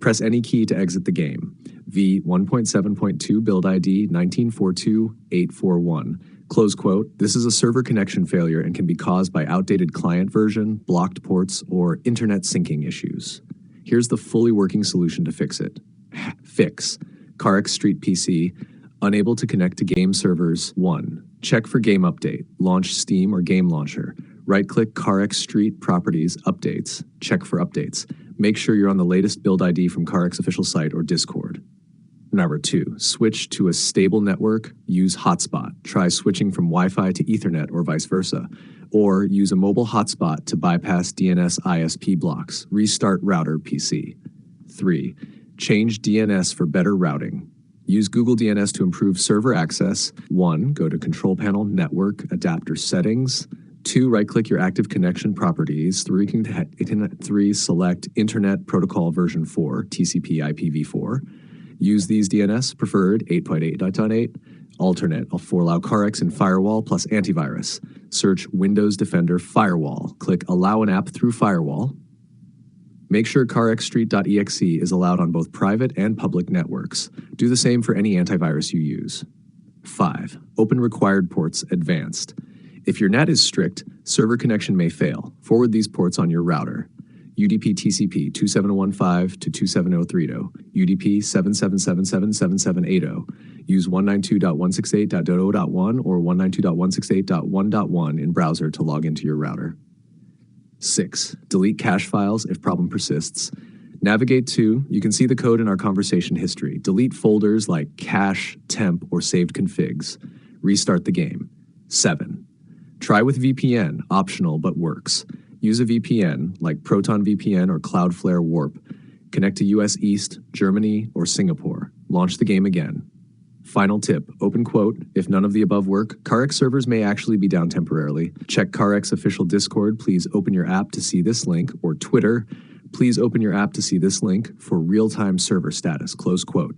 Press any key to exit the game. V 1.7.2 build ID 1942841. Close quote. This is a server connection failure and can be caused by outdated client version, blocked ports, or internet syncing issues. Here's the fully working solution to fix it. Fix. CarX Street PC. Unable to connect to game servers. 1. Check for game update. Launch Steam or Game Launcher. Right-click CarX Street Properties Updates. Check for updates. Make sure you're on the latest build ID from CarX official site or Discord. Number 2. Switch to a stable network. Use hotspot. Try switching from Wi-Fi to Ethernet or vice versa. Or use a mobile hotspot to bypass DNS ISP blocks. Restart router PC. 3. Change DNS for better routing. Use Google DNS to improve server access. 1. Go to Control Panel, Network, Adapter Settings. 2. Right-click your active connection properties. 3. Select Internet Protocol version 4, TCP IPv4. Use these DNS, preferred 8.8.8, alternate for allow CarX and Firewall plus antivirus. Search Windows Defender Firewall. Click Allow an app through Firewall. Make sure CarXStreet.exe is allowed on both private and public networks. Do the same for any antivirus you use. 5. Open required ports advanced. If your NAT is strict, server connection may fail. Forward these ports on your router. UDP TCP 2715 to 27030, UDP 77777780. Use 192.168.0.1 or 192.168.1.1 in browser to log into your router. 6. Delete cache files if problem persists. Navigate to, you can see the code in our conversation history. Delete folders like cache, temp, or saved configs. Restart the game. 7. Try with VPN, optional but works. Use a VPN like Proton VPN or Cloudflare Warp. Connect to US East, Germany, or Singapore. Launch the game again. Final tip, open quote, if none of the above work, CarX servers may actually be down temporarily. Check CarX official Discord, please open your app to see this link, or Twitter, please open your app to see this link for real-time server status, close quote.